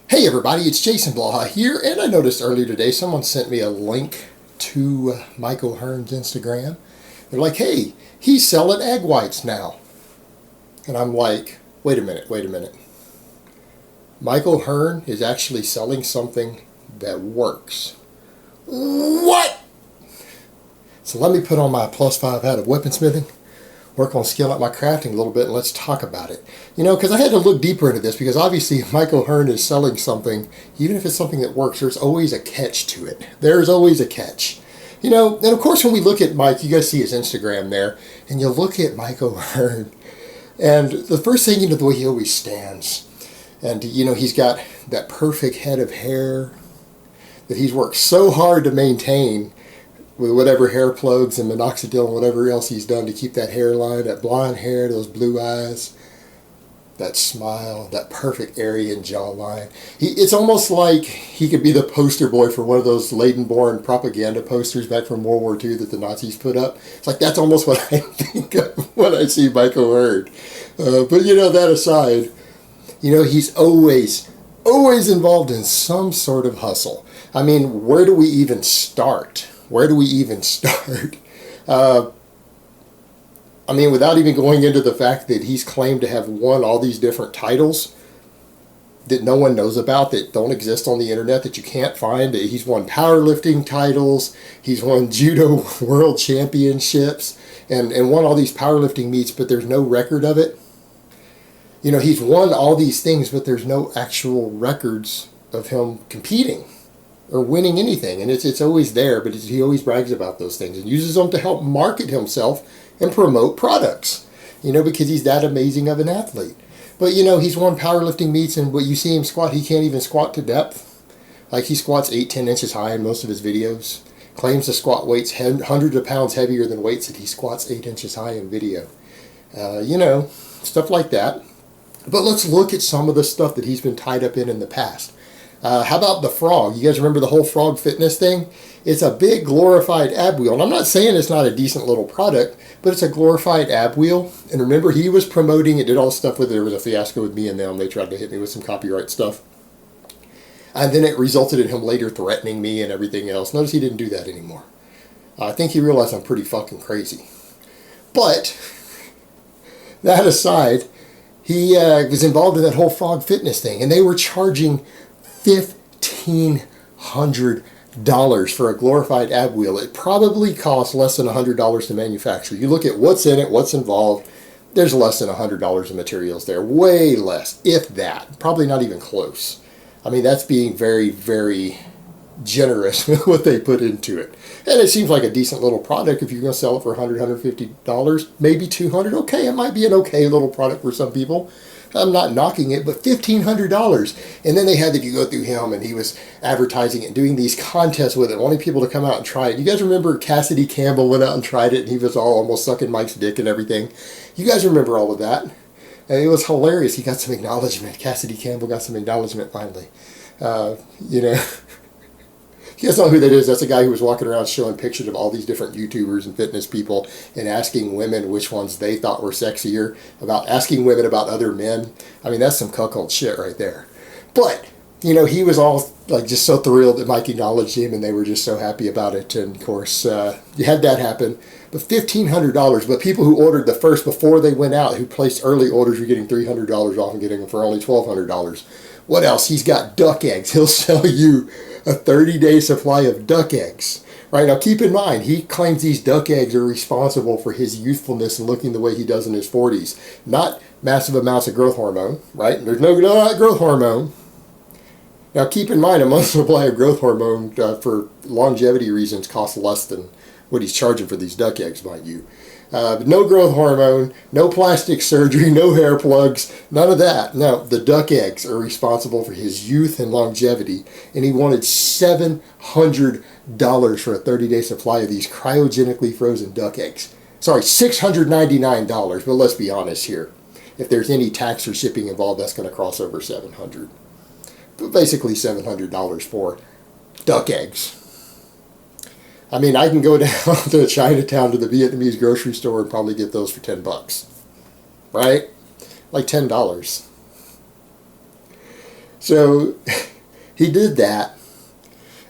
Hey everybody, it's Jason Blaha here, and I noticed earlier today someone sent me a link to Michael Hearn's Instagram. They're like, hey, he's selling egg whites now. And I'm like, wait a minute. Michael Hearn is actually selling something that works. What? So let me put on my +5 hat of weaponsmithing, work on scaling up my crafting a little bit, and let's talk about it. Because I had to look deeper into this, because obviously if Michael Hearn is selling something, even if it's something that works, there's always a catch to it. There's always a catch. And of course when we look at Mike, you guys see his Instagram there, and you look at Michael Hearn, and the first thing, the way he always stands, and he's got that perfect head of hair that he's worked so hard to maintain, with whatever hair plugs and minoxidil and whatever else he's done to keep that hairline, that blonde hair, those blue eyes, that smile, that perfect Aryan jawline. It's almost like he could be the poster boy for one of those Leidenborn propaganda posters back from World War II that the Nazis put up. It's like that's almost what I think of when I see Michael Hearn. But that aside, he's always involved in some sort of hustle. I mean, where do we even start? Without even going into the fact that he's claimed to have won all these different titles that no one knows about, that don't exist on the internet, that you can't find. He's won powerlifting titles, he's won judo world championships, and won all these powerlifting meets, but there's no record of it. He's won all these things, but there's no actual records of him competing or winning anything, and it's always there, but he always brags about those things and uses them to help market himself and promote products, because he's that amazing of an athlete. But he's won powerlifting meets, and what you see him squat, he can't even squat to depth. Like, he squats 8-10 inches high in most of his videos, claims to squat weights hundreds of pounds heavier than weights that he squats 8 inches high in video. Stuff like that. But let's look at some of the stuff that he's been tied up in the past. How about the frog? You guys remember the whole frog fitness thing? It's a big glorified ab wheel. And I'm not saying it's not a decent little product, but it's a glorified ab wheel. And remember, he was promoting it, did all this stuff with it. There was a fiasco with me and them. They tried to hit me with some copyright stuff. And then it resulted in him later threatening me and everything else. Notice he didn't do that anymore. I think he realized I'm pretty fucking crazy. But that aside, he was involved in that whole frog fitness thing. And they were charging $1,500 for a glorified ab wheel. It probably costs less than $100 to manufacture. You look at what's in it, what's involved, there's less than $100 of materials there. Way less, if that. Probably not even close. I mean, that's being very, very generous with what they put into it. And it seems like a decent little product if you're going to sell it for $100, $150, maybe $200. Okay, it might be an okay little product for some people. I'm not knocking it, but $1,500. And then they had, if you go through him, and he was advertising it and doing these contests with it, wanting people to come out and try it. You guys remember Cassidy Campbell went out and tried it, and he was all almost sucking Mike's dick and everything. You guys remember all of that. And it was hilarious. He got some acknowledgement. Cassidy Campbell got some acknowledgement finally. You guys know who that is? That's a guy who was walking around showing pictures of all these different YouTubers and fitness people and asking women which ones they thought were sexier, about asking women about other men. I mean, that's some cuckold shit right there. But, he was all like just so thrilled that Mike acknowledged him, and they were just so happy about it. And of course, you had that happen. But $1,500, but people who ordered the first before they went out, who placed early orders, were getting $300 off and getting them for only $1,200. What else? He's got duck eggs. He'll sell you a 30-day supply of duck eggs. Right, now keep in mind, he claims these duck eggs are responsible for his youthfulness and looking the way he does in his 40s. Not massive amounts of growth hormone, right? There's no growth hormone. Now keep in mind, a month's supply of growth hormone for longevity reasons costs less than what he's charging for these duck eggs, mind you. No growth hormone, no plastic surgery, no hair plugs, none of that. No, the duck eggs are responsible for his youth and longevity, and he wanted $700 for a 30-day supply of these cryogenically frozen duck eggs. Sorry, $699, but let's be honest here. If there's any tax or shipping involved, that's going to cross over $700. But basically $700 for duck eggs. I mean, I can go down to Chinatown to the Vietnamese grocery store and probably get those for $10, right? Like $10. So he did that.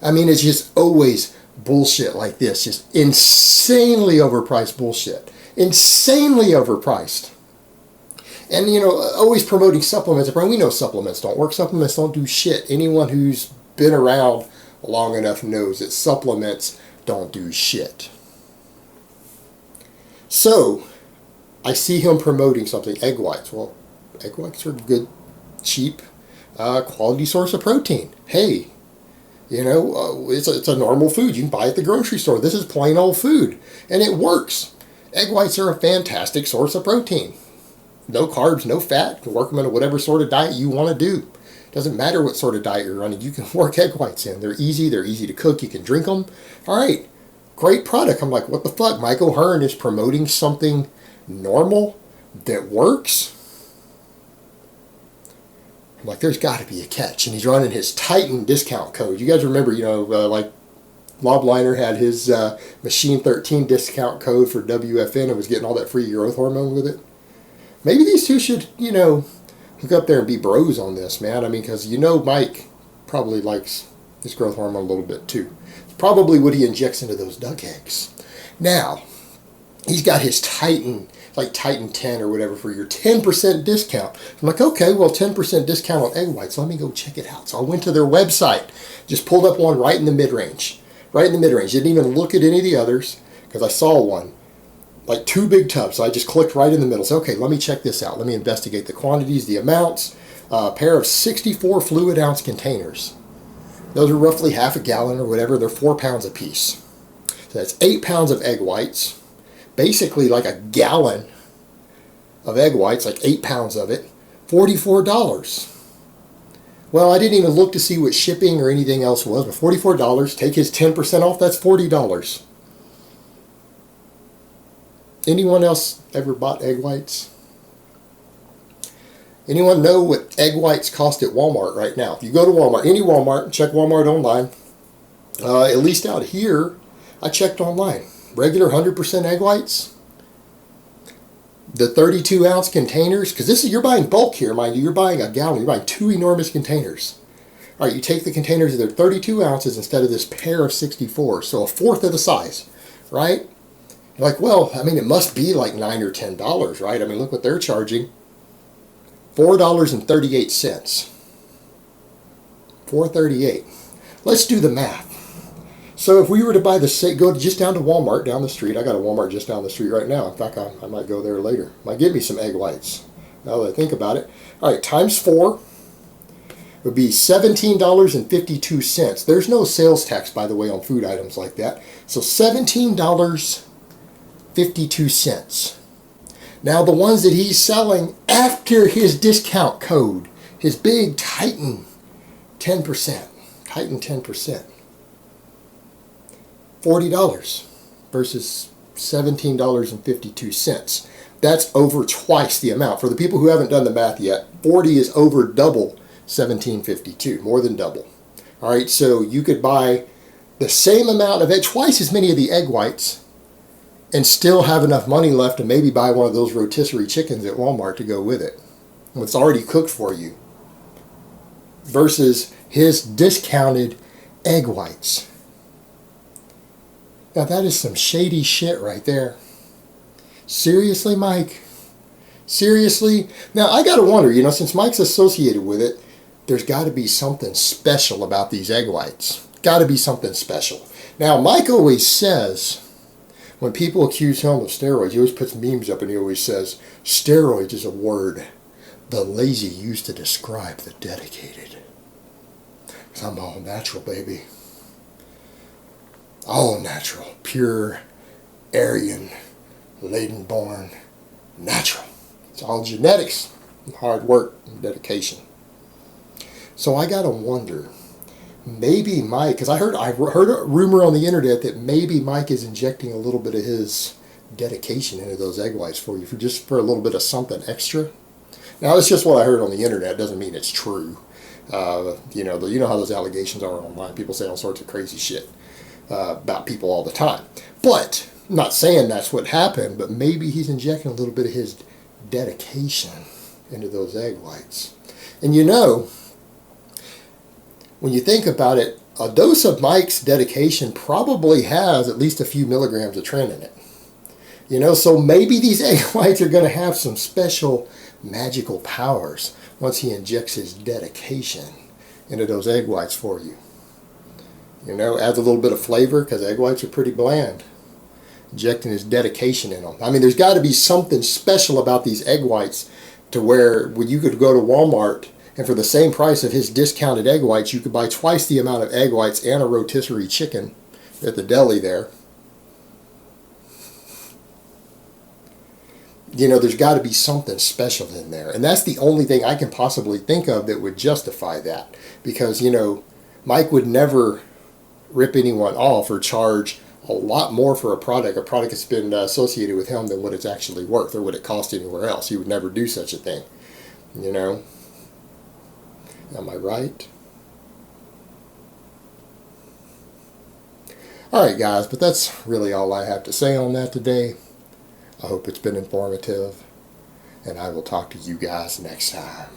I mean, it's just always bullshit like this. Just insanely overpriced bullshit. Insanely overpriced. And, you know, always promoting supplements. We know supplements don't work. Supplements don't do shit. Anyone who's been around long enough knows that supplements don't do shit. So, I see him promoting something, egg whites. Well, egg whites are good, cheap, quality source of protein. Hey, you know, it's a normal food. You can buy it at the grocery store. This is plain old food, and it works. Egg whites are a fantastic source of protein. No carbs, no fat. You can work them into whatever sort of diet you want to do. Doesn't matter what sort of diet you're running. You can work egg whites in. They're easy to cook. You can drink them. All right, great product. I'm like, what the fuck? Michael Hearn is promoting something normal that works? I'm like, there's got to be a catch. And he's running his Titan discount code. You guys remember, you know, like Lobliner had his Machine 13 discount code for WFN and was getting all that free growth hormone with it. Maybe these two should, you know, hook up there and be bros on this, man. I mean, because you know Mike probably likes his growth hormone a little bit too. It's probably what he injects into those duck eggs. Now, he's got his Titan, like Titan 10 or whatever, for your 10% discount. I'm like, okay, well, 10% discount on egg whites. Let me go check it out. So I went to their website, just pulled up one right in the mid-range. Right in the mid-range. Didn't even look at any of the others because I saw one. Like 2 big tubs. So I just clicked right in the middle. So, okay, let me check this out. Let me investigate the quantities, the amounts. A pair of 64 fluid ounce containers. Those are roughly half a gallon or whatever. They're 4 pounds a piece. So that's 8 pounds of egg whites. Basically like a gallon of egg whites, like 8 pounds of it. $44. Well, I didn't even look to see what shipping or anything else was, but $44. Take his 10% off, that's $40. Anyone else ever bought egg whites? Anyone know what egg whites cost at Walmart right now? If you go to Walmart, any Walmart, check Walmart online. At least out here, I checked online. Regular 100% egg whites. The 32 ounce containers, because this is, you're buying bulk here, mind you. You're buying a gallon. You're buying 2 enormous containers. All right, you take the containers, they're 32 ounces instead of this pair of 64, so a fourth of the size, right? You're like, well, I mean, it must be like $9 or $10, right? I mean, look what they're charging. $4.38. $4.38. Let's do the math. So if we were to buy go just down to Walmart down the street. I got a Walmart just down the street right now. In fact, I might go there later. Might get me some egg whites. Now that I think about it. All right, times 4 would be $17.52. There's no sales tax, by the way, on food items like that. So $17.52. Now the ones that he's selling after his discount code, his big Titan 10%. Titan 10%. $40 versus $17.52. That's over twice the amount. For the people who haven't done the math yet, 40 is over double $17.52, more than double. All right, so you could buy the same amount of twice as many of the egg whites and still have enough money left to maybe buy one of those rotisserie chickens at Walmart to go with it. It's already cooked for you. Versus his discounted egg whites. Now that is some shady shit right there. Seriously, Mike? Seriously? Now I gotta wonder, you know, since Mike's associated with it, there's gotta be something special about these egg whites. Gotta be something special. Now Mike always says, when people accuse him of steroids, he always puts memes up and he always says, steroids is a word the lazy use to describe the dedicated. 'Cause I'm all natural, baby. All natural, pure, Aryan, Laden-born, natural. It's all genetics, and hard work, and dedication. So I gotta wonder, maybe Mike, because I heard a rumor on the internet that maybe Mike is injecting a little bit of his dedication into those egg whites for you, just for a little bit of something extra. Now it's just what I heard on the internet. It doesn't mean it's true. You know how those allegations are online. People say all sorts of crazy shit about people all the time. But I'm not saying that's what happened, but maybe he's injecting a little bit of his dedication into those egg whites. And you know, when you think about it, a dose of Mike's dedication probably has at least a few milligrams of tren in it. You know, so maybe these egg whites are going to have some special magical powers once he injects his dedication into those egg whites for you. You know, adds a little bit of flavor because egg whites are pretty bland. Injecting his dedication in them. I mean, there's got to be something special about these egg whites to where when you could go to Walmart and for the same price of his discounted egg whites, you could buy twice the amount of egg whites and a rotisserie chicken at the deli there. You know, there's got to be something special in there. And that's the only thing I can possibly think of that would justify that. Because, you know, Mike would never rip anyone off or charge a lot more for a product that's been associated with him than what it's actually worth or what it cost anywhere else. He would never do such a thing. You know? Am I right? Alright guys, but that's really all I have to say on that today. I hope it's been informative, and I will talk to you guys next time.